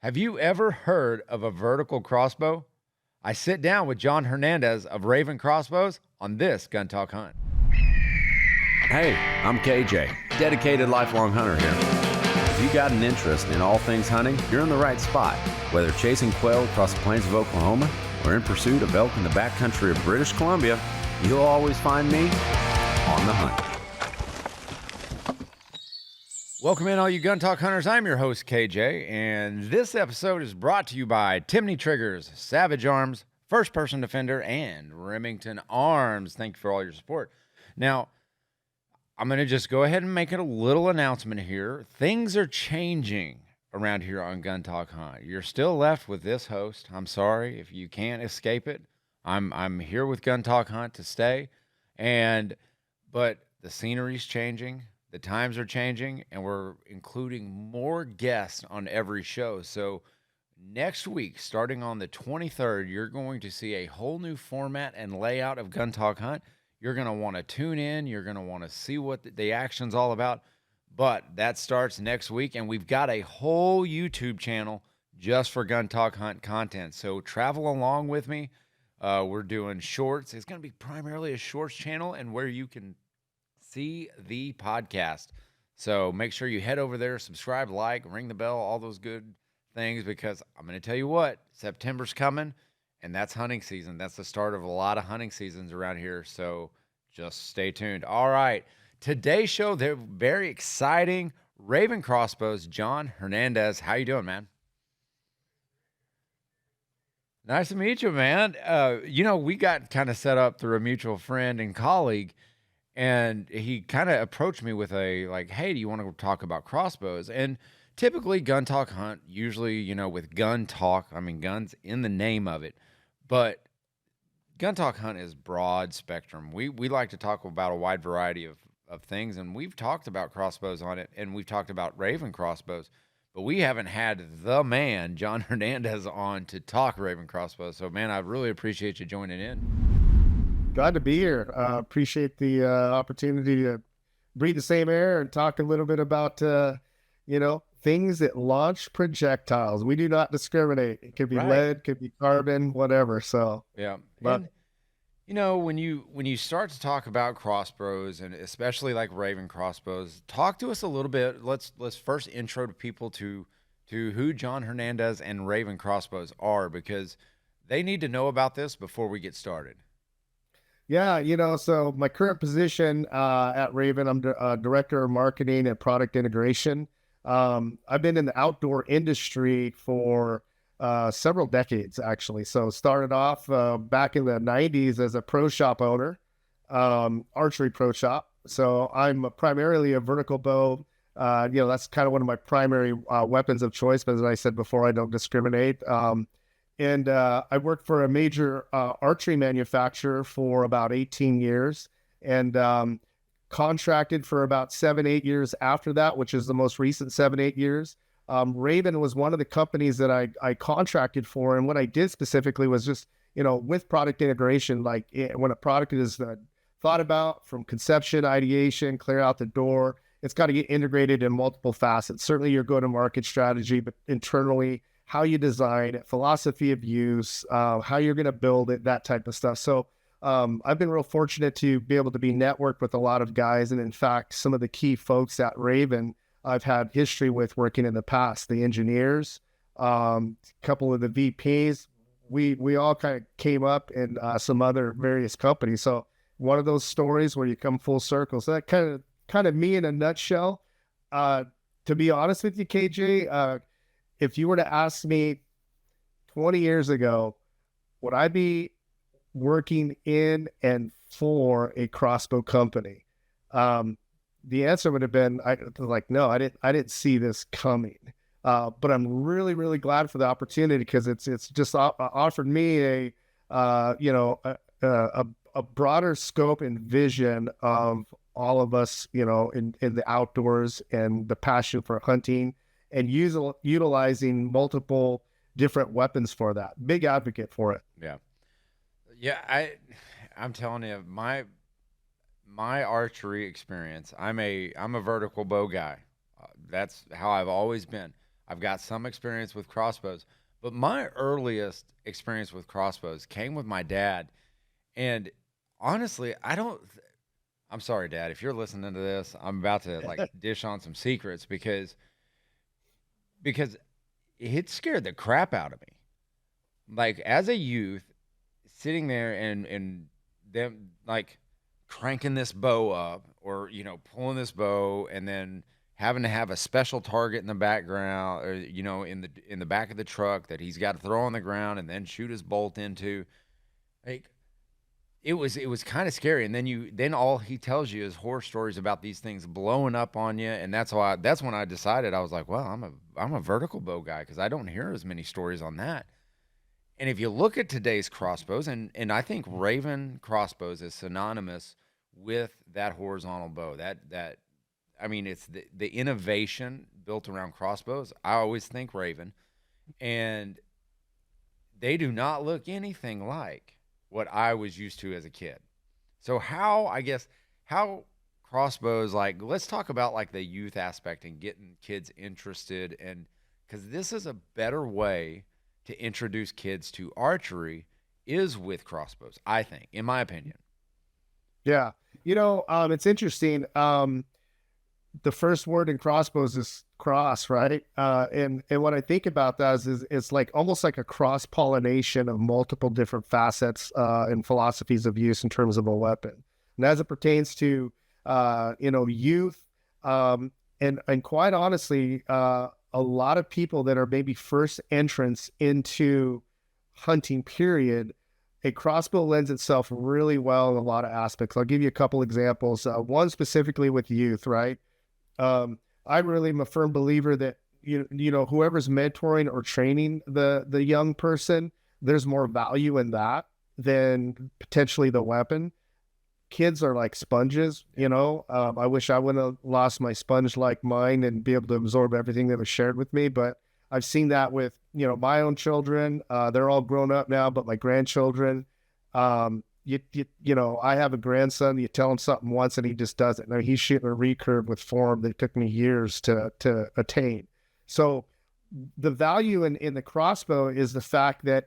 Have you ever heard of a vertical crossbow? I sit down with John Hernandez of Ravin Crossbows on this Gun Talk Hunt. Hey, I'm KJ, dedicated lifelong hunter here. If you got an interest in all things hunting, you're in the right spot. Whether chasing quail across the plains of Oklahoma or in pursuit of elk in the backcountry of British Columbia, you'll always find me on the hunt. Welcome in, all you Gun Talk hunters. I'm your host, KJ, and this episode is brought to you by Timney Triggers, Savage Arms, First Person Defender, and Remington Arms. Thank you for all your support. Now, I'm going to just go ahead and make it a little announcement here. Things are changing around here on Gun Talk Hunt. You're still left with this host. I'm sorry if you can't escape it. I'm here with Gun Talk Hunt to stay, but the scenery's changing. The times are changing, and we're including more guests on every show. So next week, starting on the 23rd, you're going to see a whole new format and layout of Gun Talk Hunt. You're going to want to tune in. You're going to want to see what the action's all about. But that starts next week, and we've got a whole YouTube channel just for Gun Talk Hunt content. So travel along with me. We're doing shorts. It's going to be primarily a shorts channel and where you can see the podcast. So make sure you head over there, subscribe, like, ring the bell, all those good things, because I'm going to tell you what, September's coming, and that's hunting season. That's the start of a lot of hunting seasons around here. So just stay tuned. All right. Today's show, they're very exciting. Ravin Crossbows, John Hernandez. How you doing, man? Nice to meet you, man. We got kind of set up through a mutual friend and colleague. And he kind of approached me with hey, do you want to talk about crossbows? And typically Gun Talk Hunt, usually, with gun talk, I mean, guns in the name of it. But Gun Talk Hunt is broad spectrum. We like to talk about a wide variety of things. And we've talked about crossbows on it. And we've talked about Ravin Crossbows. But we haven't had the man, John Hernandez, on to talk Ravin Crossbows. So, man, I really appreciate you joining in. Glad to be here. Appreciate the opportunity to breathe the same air and talk a little bit about, things that launch projectiles. We do not discriminate. It could be lead, could be carbon, whatever. So yeah. But when you start to talk about crossbows, and especially like Ravin Crossbows, talk to us a little bit. Let's first intro to people to who John Hernandez and Ravin Crossbows are, because they need to know about this before we get started. Yeah, so my current position at Ravin, I'm Director of Marketing and Product Integration. I've been in the outdoor industry for several decades, actually. So started off back in the 90s as a pro shop owner, archery pro shop. So I'm primarily a vertical bow. That's kind of one of my primary weapons of choice. But as I said before, I don't discriminate. And I worked for a major archery manufacturer for about 18 years and contracted for about 7-8 years after that, which is the most recent 7-8 years. Ravin was one of the companies that I contracted for. And what I did specifically was just, with product integration, like when a product is thought about from conception, ideation, clear out the door, it's got to get integrated in multiple facets. Certainly your go-to-market strategy, but internally, how you design it, philosophy of use, how you're going to build it, that type of stuff. So I've been real fortunate to be able to be networked with a lot of guys. And in fact, some of the key folks at Ravin, I've had history with working in the past, the engineers, a couple of the VPs, we all kind of came up in some other various companies. So one of those stories where you come full circle. So that kind of me in a nutshell. To be honest with you, KJ, if you were to ask me 20 years ago, would I be working in and for a crossbow company? The answer would have been no, I didn't see this coming. But I'm really, really glad for the opportunity, because it's just offered me a broader scope and vision of all of us, in the outdoors, and the passion for hunting and utilizing multiple different weapons for that. Big advocate for it. Yeah. I'm telling you, my archery experience, I'm a vertical bow guy. That's how I've always been. I've got some experience with crossbows, but my earliest experience with crossbows came with my dad. And honestly, I'm sorry, Dad, if you're listening to this, I'm about to like dish on some secrets because it scared the crap out of me. Like as a youth, sitting there and them like cranking this bow up or pulling this bow and then having to have a special target in the background or in the back of the truck that he's got to throw on the ground and then shoot his bolt into. Like it was kind of scary. And then all he tells you is horror stories about these things blowing up on you. And that's when I decided, I was like, well, I'm a vertical bow guy because I don't hear as many stories on that. And if you look at today's crossbows, and I think Ravin Crossbows is synonymous with that horizontal bow. That I mean, it's the innovation built around crossbows. I always think Ravin, and they do not look anything like what I was used to as a kid. So how crossbows, like, let's talk about like the youth aspect and getting kids interested, and because this is a better way to introduce kids to archery is with crossbows, I think, in my opinion. Yeah. It's interesting. The first word in crossbows is cross, right? And what I think about that is it's like almost like a cross pollination of multiple different facets and philosophies of use in terms of a weapon. And as it pertains to youth, and quite honestly, a lot of people that are maybe first entrants into hunting period, a crossbow lends itself really well in a lot of aspects. I'll give you a couple examples. One specifically with youth, right? I really am a firm believer that whoever's mentoring or training the young person, there's more value in that than potentially the weapon. Kids are like sponges, I wish I wouldn't have lost my sponge like mine and be able to absorb everything that was shared with me. But I've seen that with, my own children. They're all grown up now, but my grandchildren, I have a grandson, you tell him something once and he just does it. Now he's shooting a recurve with form that took me years to attain. So the value in the crossbow is the fact that,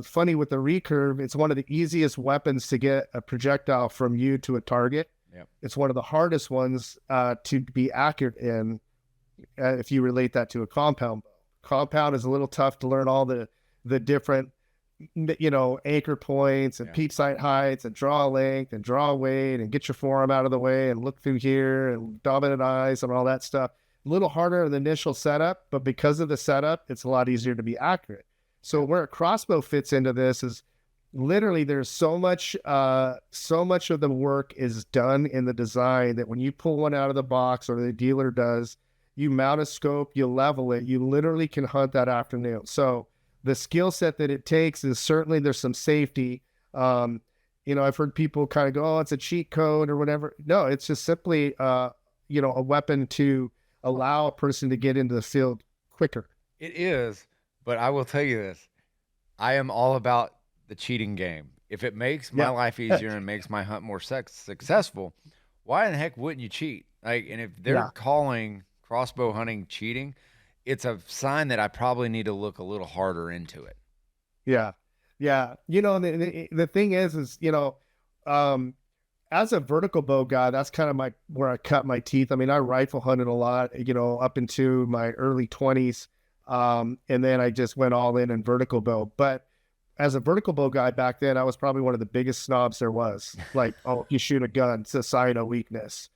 funny with the recurve, it's one of the easiest weapons to get a projectile from you to a target. Yep. It's one of the hardest ones to be accurate in if you relate that to a compound bow. Compound is a little tough to learn all the different, anchor points and peep sight heights and draw length and draw weight and get your forearm out of the way and look through here and dominant eyes and all that stuff. A little harder in the initial setup, but because of the setup, it's a lot easier to be accurate. So where a crossbow fits into this is literally there's so much of the work is done in the design that when you pull one out of the box or the dealer does, you mount a scope, you level it, you literally can hunt that afternoon. So the skill set that it takes is certainly there's some safety. I've heard people kind of go, oh, it's a cheat code or whatever. No, it's just simply, a weapon to allow a person to get into the field quicker. It is. But I will tell you this, I am all about the cheating game. If it makes my life easier and makes my hunt more successful, why in the heck wouldn't you cheat? Like, and if they're calling crossbow hunting cheating, it's a sign that I probably need to look a little harder into it. Yeah. Yeah. The thing is, as a vertical bow guy, that's kind of where I cut my teeth. I mean, I rifle hunted a lot, up into my early 20s. And then I just went all in vertical bow. But as a vertical bow guy back then, I was probably one of the biggest snobs there was. Like, oh, you shoot a gun, it's a sign of weakness.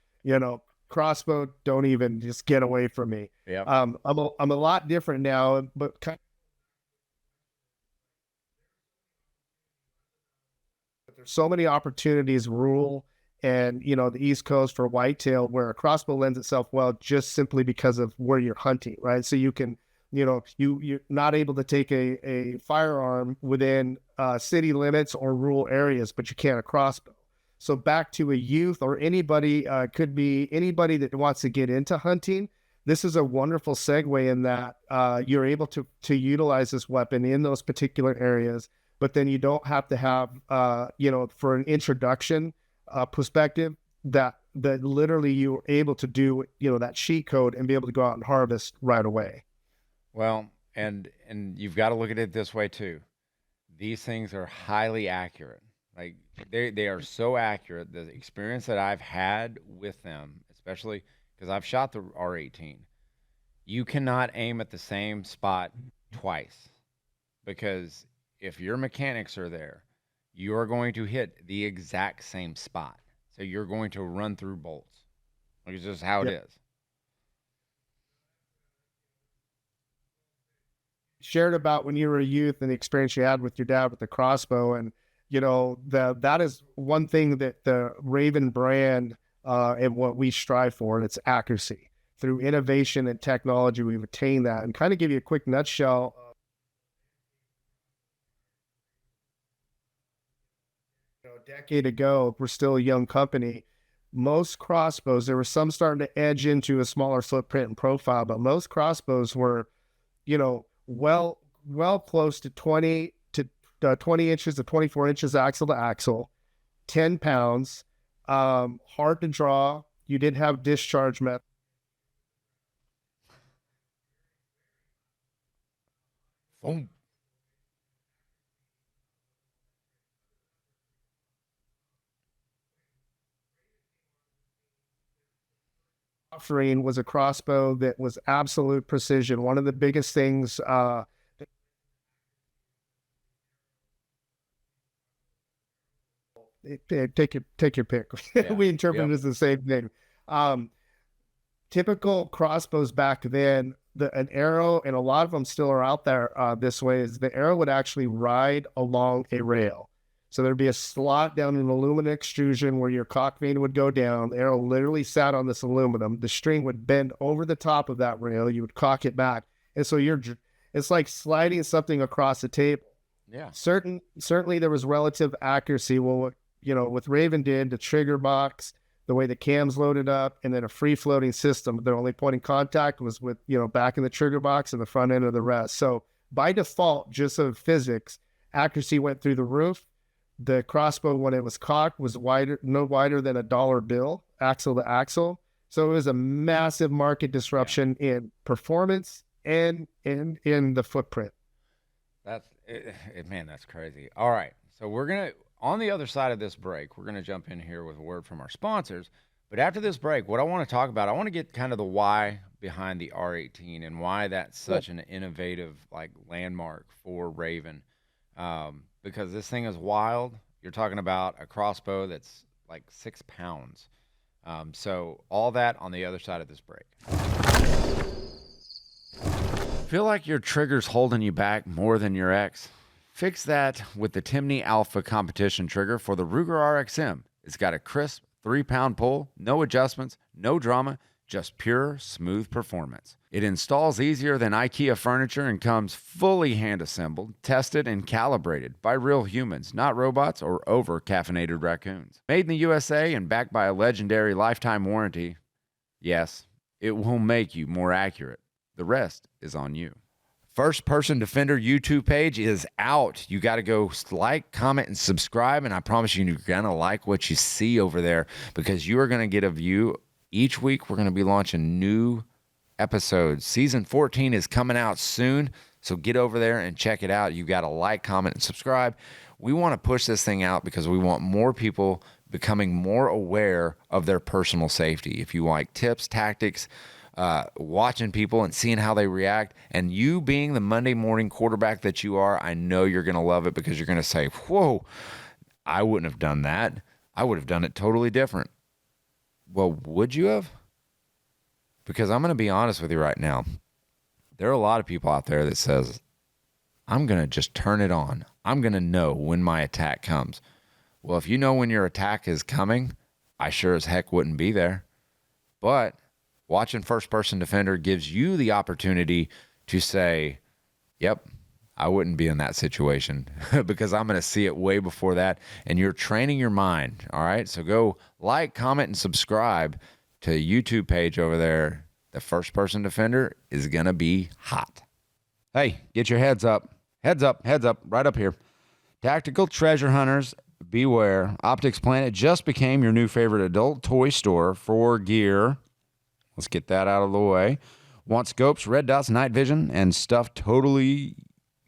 Crossbow, don't even, just get away from me. Yeah. I'm a lot different now, but there's so many opportunities, rural and the East Coast for whitetail, where a crossbow lends itself well just simply because of where you're hunting, right? So you can. You're not able to take a firearm within city limits or rural areas, but you can a crossbow. So back to a youth or anybody, could be anybody that wants to get into hunting. This is a wonderful segue in that you're able to utilize this weapon in those particular areas, but then you don't have to have, for an introduction perspective, that that literally you were able to do, that cheat code and be able to go out and harvest right away. Well, and you've got to look at it this way too. These things are highly accurate. Like they are so accurate. The experience that I've had with them, especially because I've shot the R18, you cannot aim at the same spot twice, because if your mechanics are there, you are going to hit the exact same spot. So you're going to run through bolts. Like, it's just how it is. Shared about when you were a youth and the experience you had with your dad with the crossbow, and that is one thing that the Ravin brand and what we strive for, and it's accuracy. Through innovation and technology, we've attained that. And kind of give you a quick nutshell. A decade ago, we're still a young company. Most crossbows, there were some starting to edge into a smaller footprint and profile, but most crossbows were, well close to 20 inches to 24 inches axle to axle, 10 pounds, hard to draw. You didn't have discharge method. Boom. Offering was a crossbow that was absolute precision. One of the biggest things, take your pick. Yeah. We interpret it as the same thing. Typical crossbows back then, an arrow, and a lot of them still are out there this way, is the arrow would actually ride along a rail. So there'd be a slot down in aluminum extrusion where your cock vein would go down. The arrow literally sat on this aluminum. The string would bend over the top of that rail. You would cock it back. And so it's like sliding something across the table. Yeah. Certainly there was relative accuracy. Well, what Ravin did, the trigger box, the way the cams loaded up, and then a free floating system. Their only point in contact was with, back in the trigger box and the front end of the rest. So by default, just of physics, accuracy went through the roof. The crossbow, when it was cocked, was no wider than a dollar bill, axle to axle. So it was a massive market disruption in performance and in the footprint. That's man, that's crazy. All right. So we're going to, on the other side of this break, we're going to jump in here with a word from our sponsors. But after this break, what I want to talk about, I want to get kind of the why behind the R18 and why that's such an innovative landmark for Ravin. Because this thing is wild. You're talking about a crossbow that's like 6 pounds. So all that on the other side of this break. Feel like your trigger's holding you back more than your ex? Fix that with the Timney Alpha competition trigger for the Ruger RXM. It's got a crisp 3-pound pull, no adjustments, no drama, just pure, smooth performance. It installs easier than IKEA furniture and comes fully hand-assembled, tested, and calibrated by real humans, not robots or over-caffeinated raccoons. Made in the USA and backed by a legendary lifetime warranty, yes, it will make you more accurate. The rest is on you. First Person Defender YouTube page is out. You got to go like, comment, and subscribe, and I promise you, you're going to like what you see over there because you are going to get a view. Each week, we're going to be launching new episodes. Season 14 is coming out soon, so get over there and check it out. You got to like, comment, and subscribe. We want to push this thing out because we want more people becoming more aware of their personal safety. If you like tips, tactics, watching people and seeing how they react, and you being the Monday morning quarterback that you are, I know you're going to love it because you're going to say, whoa, I wouldn't have done that. I would have done it totally different. Well, would you have? Because I'm going to be honest with you right now. There are a lot of people out there that says, I'm going to just turn it on. I'm going to know when my attack comes. Well, if you know when your attack is coming, I sure as heck wouldn't be there. But watching First Person Defender gives you the opportunity to say, yep, I wouldn't be in that situation because I'm going to see it way before that. And you're training your mind. All right. So go like, comment, and subscribe to the YouTube page over there. The First Person Defender is going to be hot. Hey, get your heads up, right up here. Tactical treasure hunters, beware. Optics Planet just became your new favorite adult toy store for gear. Let's get that out of the way. Want scopes, red dots, night vision, and stuff totally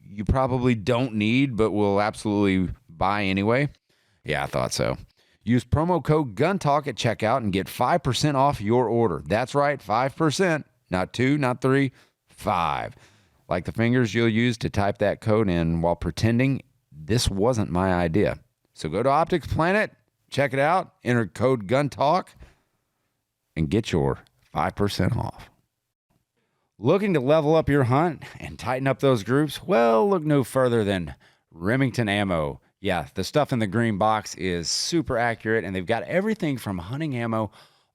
you probably don't need but will absolutely buy anyway? Yeah, I thought so. Use promo code GUNTALK at checkout and get 5% off your order. That's right, 5%. Not 2, not 3, 5. Like the fingers you'll use to type that code in while pretending this wasn't my idea. So go to Optics Planet, check it out, enter code GUNTALK, and get your 5% off. Looking to level up your hunt and tighten up those groups? Well, look no further than Remington Ammo. Yeah, the stuff in the green box is super accurate, and they've got everything from hunting ammo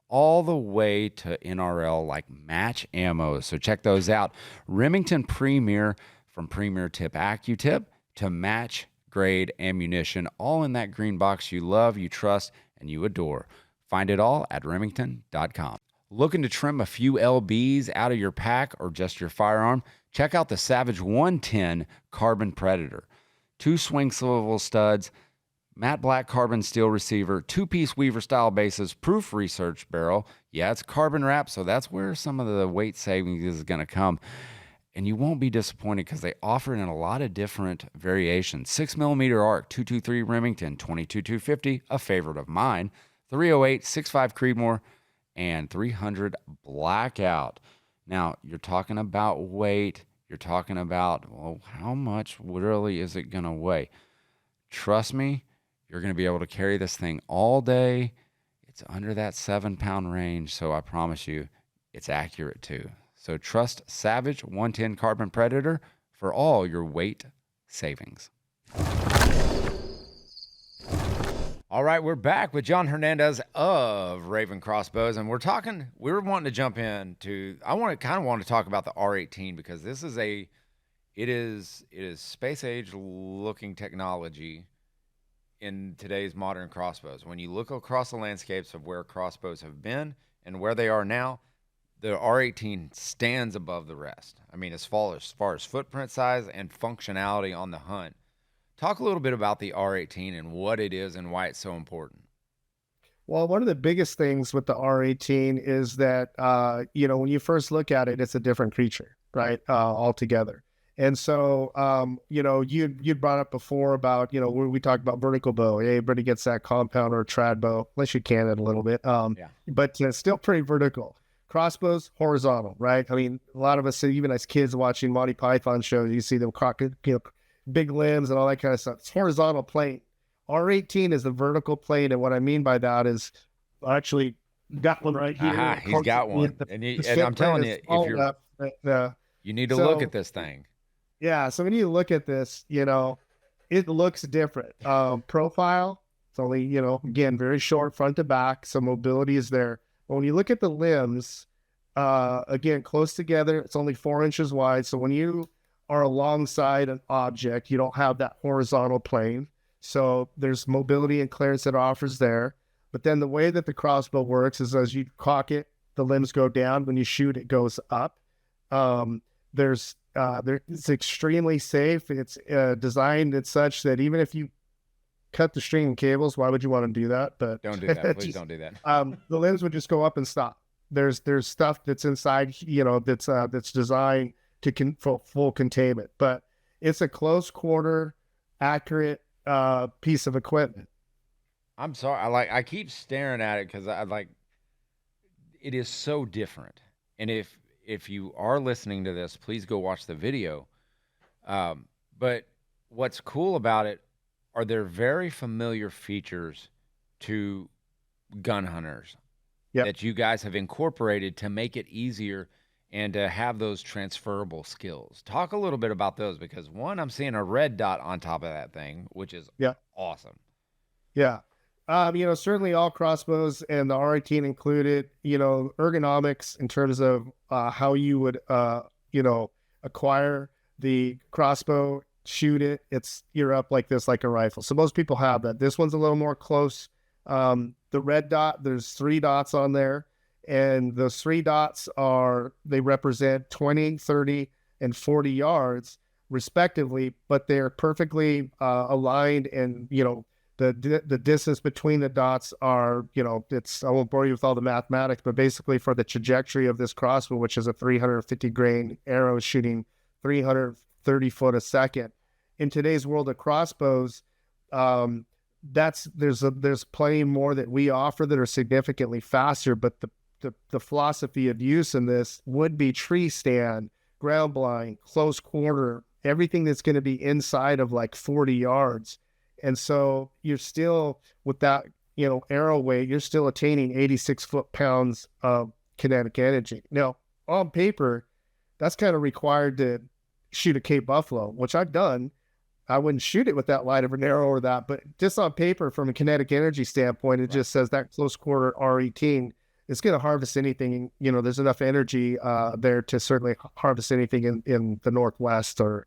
all the way to NRL, like match ammo. So check those out. Remington Premier, from Premier Tip AccuTip to match grade ammunition, all in that green box you love, you trust, and you adore. Find it all at remington.com. Looking to trim a few LBs out of your pack or just your firearm? Check out the Savage 110 Carbon Predator. 2 swing swivel studs, matte black carbon steel receiver, 2-piece Weaver style bases, proof research barrel. Yeah, it's carbon wrap, so that's where some of the weight savings is going to come. And you won't be disappointed because they offer it in a lot of different variations. 6mm arc, 223 Remington, 22-250, a favorite of mine, 308, 65 Creedmoor, and 300 Blackout. Now, you're talking about weight. You're talking about, well, how much really is it going to weigh? Trust me, you're going to be able to carry this thing all day. It's under that 7-pound range, so I promise you it's accurate too. So trust Savage 110 Carbon Predator for all your weight savings. All right, we're back with John Hernandez of Ravin Crossbows, and we're wanting to jump into, I want to talk about the R18 because this is it is space age looking technology in today's modern crossbows. When you look across the landscapes of where crossbows have been and where they are now, the R18 stands above the rest. I mean, as far as footprint size and functionality on the hunt. Talk a little bit about the R18 and what it is and why it's so important. Well, one of the biggest things with the R18 is that, when you first look at it, it's a different creature, right? Altogether. And so, you brought up before about, we talked about vertical bow. Everybody gets that compound or trad bow, unless you can it a little bit. But it's still pretty vertical. Crossbows, horizontal, right? I mean, a lot of us, even as kids watching Monty Python shows, you see them big limbs and all that kind of stuff. It's horizontal plane. R18 is the vertical plane, and what I mean by that is I actually got one right here. He's got one, and I'm telling you, you need to look at this thing. Yeah, so when you look at this, it looks different. Profile, it's only again very short front to back, so mobility is there. But when you look at the limbs, again close together, it's only 4 inches wide. So when you are alongside an object, you don't have that horizontal plane. So there's mobility and clearance that offers there. But then the way that the crossbow works is as you cock it, the limbs go down. When you shoot, it goes up. It's extremely safe. It's designed in such that even if you cut the string and cables, why would you want to do that? But don't do that. Please don't do that. The limbs would just go up and stop. There's stuff that's inside, that's designed to full containment, but it's a close quarter, accurate piece of equipment. I'm sorry, I keep staring at it because it is so different. And if you are listening to this, please go watch the video. But what's cool about it are there very familiar features to gun hunters that you guys have incorporated to make it easier and to have those transferable skills. Talk a little bit about those because, one, I'm seeing a red dot on top of that thing, which is awesome. Yeah. Certainly all crossbows and the R18 included, ergonomics in terms of how you would, acquire the crossbow, shoot it. You're up like this, like a rifle. So most people have that. This one's a little more close. The red dot, there's 3 dots on there. And those 3 dots they represent 20, 30, and 40 yards respectively, but they're perfectly aligned and, The distance between the dots are, I won't bore you with all the mathematics, but basically for the trajectory of this crossbow, which is a 350 grain arrow shooting 330 foot a second. In today's world of crossbows, there's plenty more that we offer that are significantly faster, but the philosophy of use in this would be tree stand, ground blind, close quarter, everything that's going to be inside of like 40 yards. And so you're still, with that, arrow weight, you're still attaining 86 foot-pounds of kinetic energy. Now, on paper, that's kind of required to shoot a Cape Buffalo, which I've done. I wouldn't shoot it with that light of an arrow or that, but just on paper, from a kinetic energy standpoint, it just says that close quarter R18 is going to harvest anything. There's enough energy there to certainly harvest anything in the Northwest. So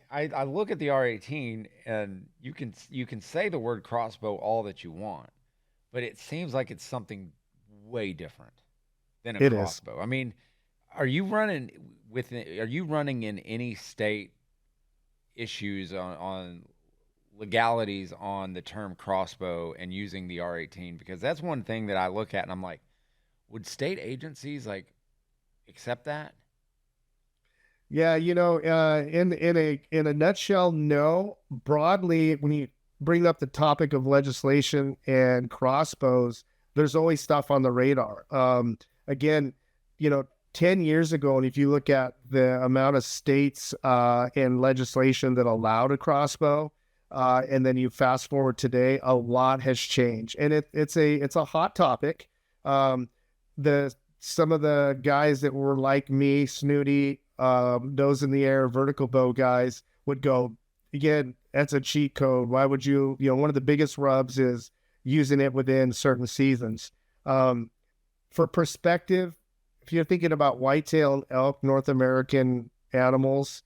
I look at the R18, and you can say the word crossbow all that you want, but it seems like it's something way different than a crossbow. I mean, are you running in any state issues on legalities on the term crossbow and using the R18? Because that's one thing that I look at and I'm like, would state agencies like accept that? Yeah, in a nutshell, no. Broadly, when you bring up the topic of legislation and crossbows, there's always stuff on the radar. Again, 10 years ago, and if you look at the amount of states and legislation that allowed a crossbow, and then you fast forward today, a lot has changed, and it's a hot topic. Some of the guys that were like me, snooty, nose in the air, vertical bow guys, would go, again, that's a cheat code. Why would you? One of the biggest rubs is using it within certain seasons. For perspective, if you're thinking about whitetail and elk, North American animals,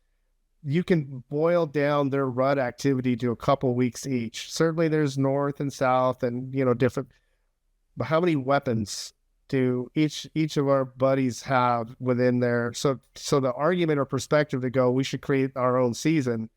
you can boil down their rut activity to a couple weeks each. Certainly there's north and south and, different, but how many weapons do each of our buddies have within there? So the argument or perspective to go, we should create our own season,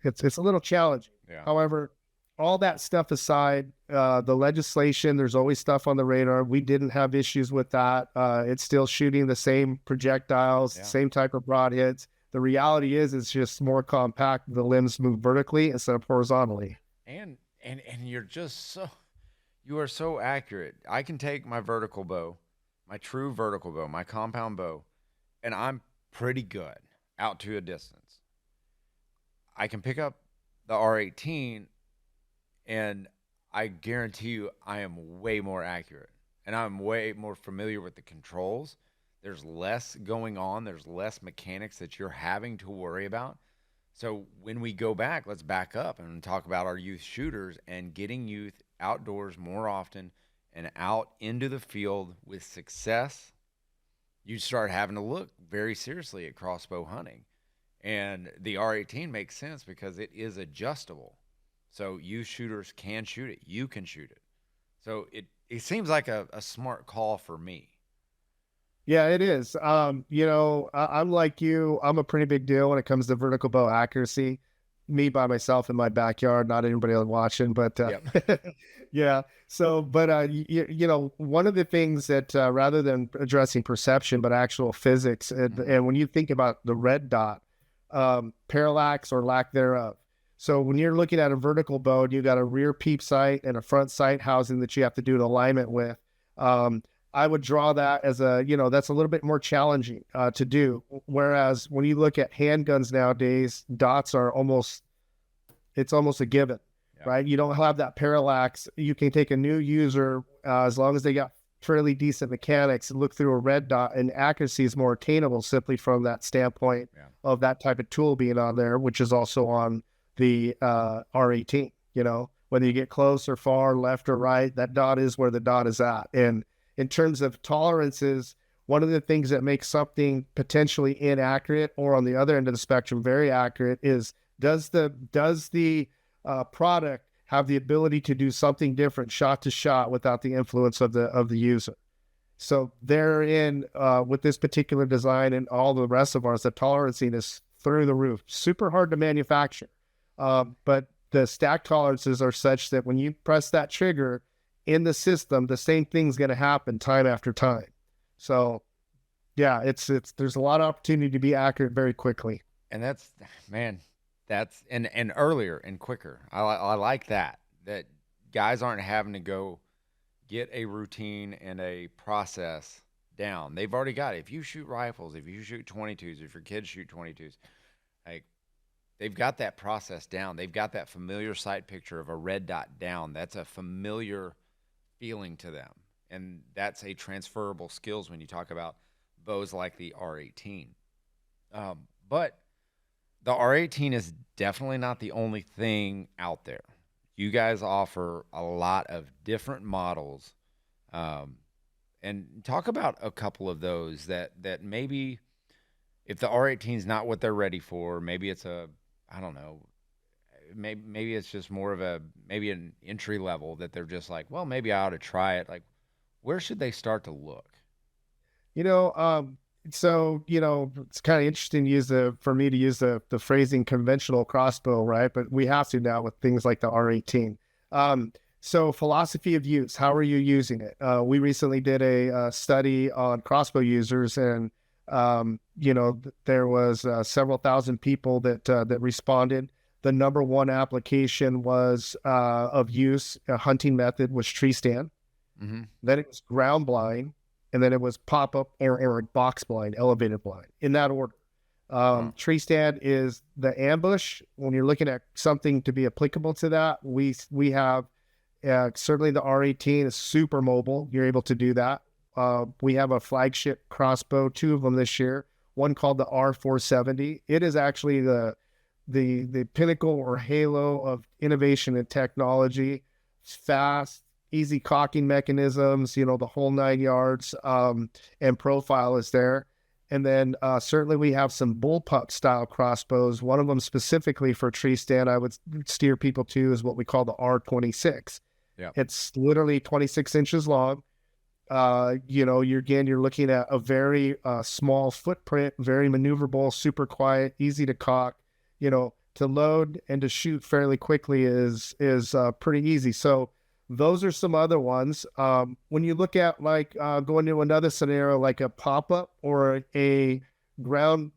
it's a little challenging. Yeah. However, all that stuff aside, the legislation, there's always stuff on the radar. We didn't have issues with that. It's still shooting the same projectiles, same type of broadheads. The reality is it's just more compact. The limbs move vertically instead of horizontally. And you are so accurate. I can take my vertical bow, my true vertical bow, my compound bow, and I'm pretty good out to a distance. I can pick up the R18, and I guarantee you I am way more accurate, and I'm way more familiar with the controls. There's less going on. There's less mechanics that you're having to worry about. So when we go back, let's back up and talk about our youth shooters and getting youth outdoors more often and out into the field with success. You start having to look very seriously at crossbow hunting. And the R18 makes sense because it is adjustable. So youth shooters can shoot it. You can shoot it. So it seems like a smart call for me. Yeah, it is. I'm like you. I'm a pretty big deal when it comes to vertical bow accuracy. Me by myself in my backyard, not anybody else watching, but yeah. So, but one of the things that rather than addressing perception, but actual physics, and when you think about the red dot, parallax or lack thereof. So when you're looking at a vertical bow, and you got a rear peep sight and a front sight housing that you have to do an alignment with. I would draw that as that's a little bit more challenging to do. Whereas when you look at handguns nowadays, dots are almost a given, right? You don't have that parallax. You can take a new user, as long as they got fairly decent mechanics, and look through a red dot, and accuracy is more attainable simply from that standpoint of that type of tool being on there, which is also on the R18, whether you get close or far, left or right, that dot is where the dot is at. And in terms of tolerances, one of the things that makes something potentially inaccurate or on the other end of the spectrum very accurate is does the product have the ability to do something different shot to shot without the influence of the user? So therein, with this particular design and all the rest of ours, the tolerancing is through the roof. Super hard to manufacture, but the stack tolerances are such that when you press that trigger in the system, the same thing's going to happen time after time. So yeah, it's there's a lot of opportunity to be accurate very quickly. And that's, man, that's and earlier and quicker. I like that guys aren't having to go get a routine and a process down. They've already got it. If you shoot rifles, if you shoot 22s, if your kids shoot 22s, like, they've got that process down. They've got that familiar sight picture of a red dot down. That's a familiar feeling to them. And that's a transferable skills when you talk about bows like the R18. But the R18 is definitely not the only thing out there. You guys offer a lot of different models. And talk about a couple of those that maybe if the R18 is not what they're ready for, maybe it's I don't know, maybe it's just more of maybe an entry level that they're just like, well, maybe I ought to try it. Like, where should they start to look? So, it's kind of interesting for me to use the phrasing conventional crossbow, right? But we have to now with things like the R18. So philosophy of use, how are you using it? We recently did a study on crossbow users, and there was several thousand people that responded. The number one application was of use, a hunting method was tree stand. Mm-hmm. Then it was ground blind, and then it was pop-up or box blind, elevated blind, in that order. Tree stand is the ambush. When you're looking at something to be applicable to that, we have certainly the R18 is super mobile. You're able to do that. We have a flagship crossbow, 2 of them this year, one called the R470. It is actually the pinnacle or halo of innovation and technology. It's fast, easy cocking mechanisms, the whole 9 yards, and profile is there. And then certainly we have some bullpup style crossbows. One of them specifically for tree stand I would steer people to is what we call the R26. Yeah. It's literally 26 inches long. You're looking at a very small footprint, very maneuverable, super quiet, easy to cock. To load and to shoot fairly quickly is pretty easy. So those are some other ones. When you look at going to another scenario like a pop-up or a ground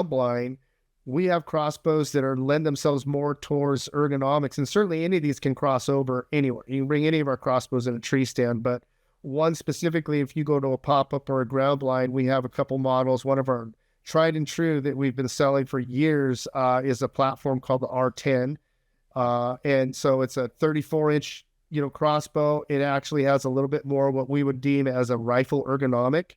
blind, we have crossbows that lend themselves more towards ergonomics, and certainly any of these can cross over anywhere. You can bring any of our crossbows in a tree stand, but one specifically, if you go to a pop-up or a ground blind, we have a couple models. One of our tried and true that we've been selling for years is a platform called the R10. And so it's a 34-inch, crossbow. It actually has a little bit more what we would deem as a rifle ergonomic.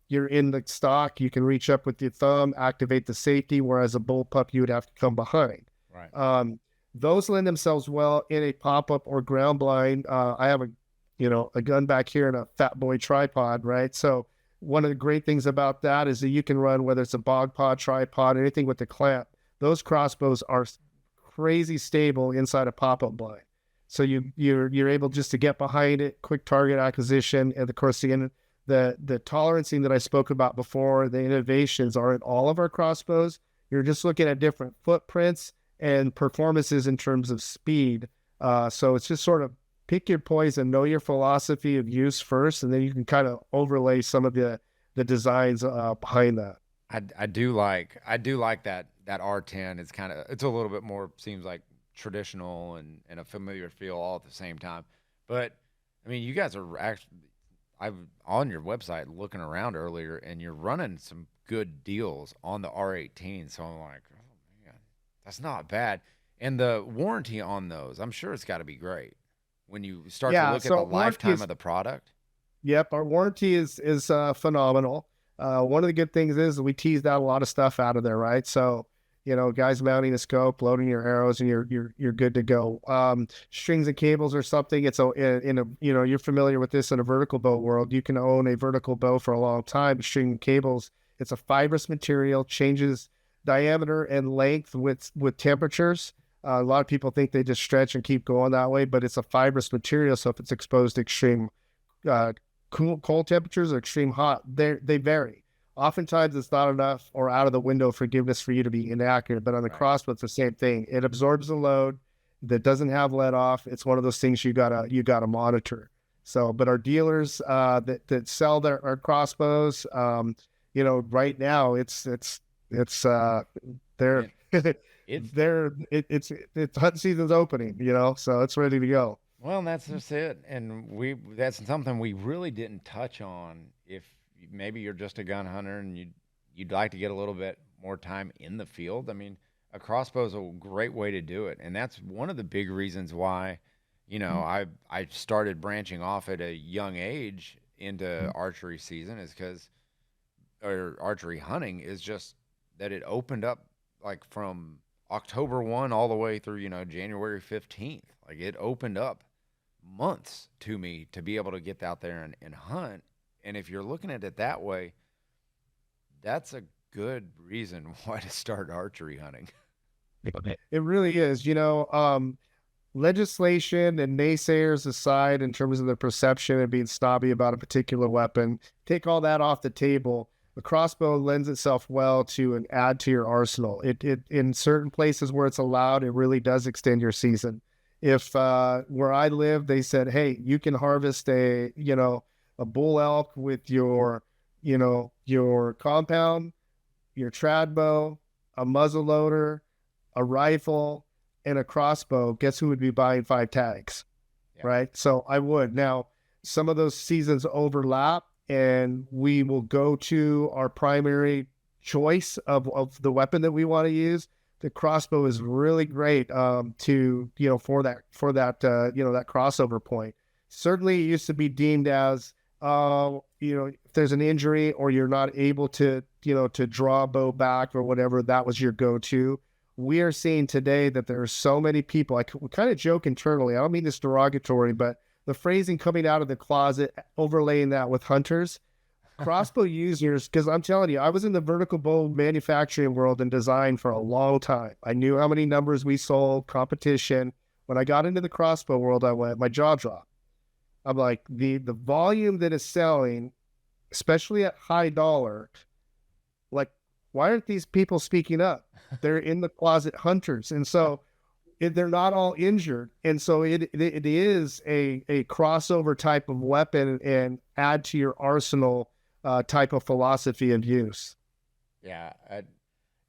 You're in the stock, you can reach up with your thumb, activate the safety, whereas a bullpup, you would have to come behind. Right. Those lend themselves well in a pop-up or ground blind. I have a gun back here and a fat boy tripod, right? So one of the great things about that is that you can run, whether it's a bog pod, tripod, anything with the clamp. Those crossbows are crazy stable inside a pop-up blind. So you're able just to get behind it, quick target acquisition, and of course the tolerancing that I spoke about before, the innovations are in all of our crossbows. You're just looking at different footprints and performances in terms of speed. So it's just sort of pick your poison, know your philosophy of use first, and then you can kind of overlay some of the designs behind that. I do like that R10. It's a little bit more, seems like traditional and a familiar feel all at the same time. But I mean, you guys are actually, I'm on your website looking around earlier, and you're running some good deals on the R18. So I'm like, oh man, that's not bad. And the warranty on those, I'm sure it's got to be great when you start to look at the lifetime of the product. Yep, our warranty is phenomenal. One of the good things is we teased out a lot of stuff out of there, right? So guys mounting a scope, loading your arrows, and you're good to go. Strings and cables or something. It's you're familiar with this in a vertical bow world. You can own a vertical bow for a long time. String and cables. It's a fibrous material, changes diameter and length with temperatures. A lot of people think they just stretch and keep going that way, but it's a fibrous material. So if it's exposed to extreme cold temperatures or extreme hot, they vary. oftentimes it's not enough or out of the window of forgiveness for you to be inaccurate. But on the Right. crossbow, it's the same thing. It absorbs the load that doesn't have let off. It's one of those things you gotta monitor. So, but our dealers that sell our crossbows, right now it's they're It's it's hunt season's opening, so it's ready to go. Well, that's just it, and that's something we really didn't touch on. If maybe you're just a gun hunter and you'd like to get a little bit more time in the field, I mean, a crossbow is a great way to do it, and that's one of the big reasons why, I started branching off at a young age into archery season is because or archery hunting is just that it opened up like from October 1 all the way through, January 15th. Like it opened up months to me to be able to get out there and hunt. And if you're looking at it that way, that's a good reason why to start archery hunting. It really is. Legislation and naysayers aside, in terms of the perception and being snobby about a particular weapon, take all that off the table. The crossbow lends itself well to and add to your arsenal. It in certain places where it's allowed, it really does extend your season. If where I live, they said, hey, you can harvest a bull elk with your compound, your trad bow, a muzzle loader, a rifle, and a crossbow. Guess who would be buying 5 tags? Yeah. Right? So I would. Now, some of those seasons overlap, and we will go to our primary choice of the weapon that we want to use. The crossbow is really great for that that crossover point. Certainly, it used to be deemed as if there's an injury or you're not able to draw a bow back or whatever, that was your go-to. We are seeing today that there are so many people. We kind of joke internally. I don't mean this derogatory, but the phrasing coming out of the closet, overlaying that with hunters, crossbow users, because I'm telling you, I was in the vertical bow manufacturing world and design for a long time. I knew how many numbers we sold, competition. When I got into the crossbow world, my jaw dropped. I'm like, the volume that is selling, especially at high dollar, like, why aren't these people speaking up? They're in the closet hunters. And so they're not all injured. And so it is a crossover type of weapon and add to your arsenal type of philosophy of use. Yeah,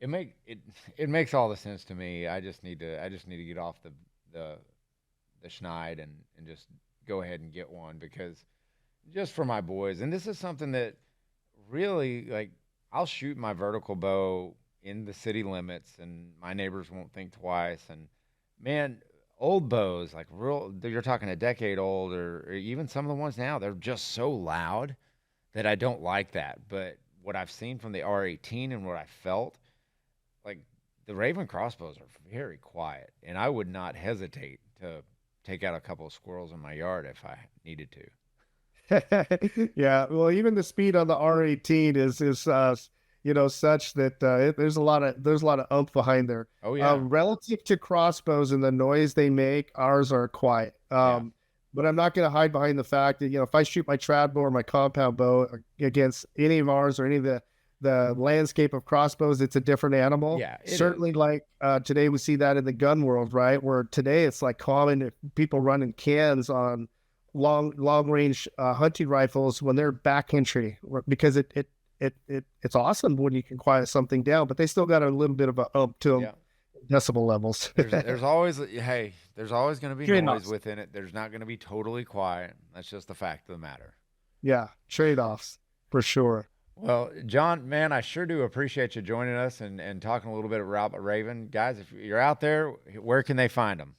it makes all the sense to me. I just need to get off the schneid and just go ahead and get one, because just for my boys. And this is something that really, like, I'll shoot my vertical bow in the city limits and my neighbors won't think twice. And man, old bows, like you're talking a decade old, or even some of the ones now, they're just so loud that I don't like that. But what I've seen from the R18 and what I felt, like, the Ravin Crossbows are very quiet, and I would not hesitate to take out a couple of squirrels in my yard if I needed to. Yeah, well, even the speed on the R18 is such that there's a lot of oomph behind there. Oh yeah. Relative to crossbows and the noise they make, ours are quiet. Yeah. But I'm not going to hide behind the fact that if I shoot my trad bow or my compound bow against any of ours or any of the landscape of crossbows, it's a different animal. Yeah, certainly. Like today, we see that in the gun world, right? Where today it's like common people running cans on long range hunting rifles when they're backcountry, because it's awesome when you can quiet something down, but they still got a little bit of a up to them. Yeah. Decibel levels. there's always going to be Trade-offs. noise within it. There's not going to be totally quiet. That's just the fact of the matter. Yeah, trade-offs for sure. Well, John, man, I sure do appreciate you joining us and talking a little bit about Ravin. Guys, if you're out there, where can they find them?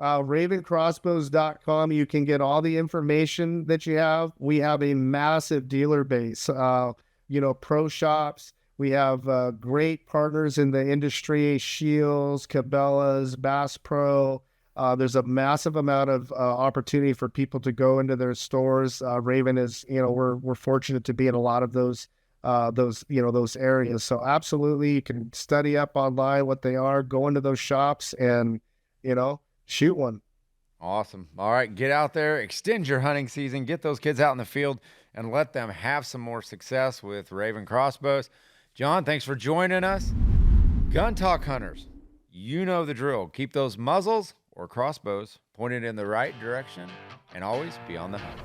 RavinCrossbows.com. You can get all the information that you have. We have a massive dealer base, pro shops. We have great partners in the industry, Shields, Cabela's, Bass Pro. There's a massive amount of opportunity for people to go into their stores. Ravin is, we're fortunate to be in a lot of those areas. So absolutely, you can study up online what they are, go into those shops and, shoot one. Awesome. All right, get out there, extend your hunting season, get those kids out in the field, and let them have some more success with Ravin Crossbows. John, thanks for joining us. Gun Talk hunters, you know the drill. Keep those muzzles or crossbows pointed in the right direction, and always be on the hunt.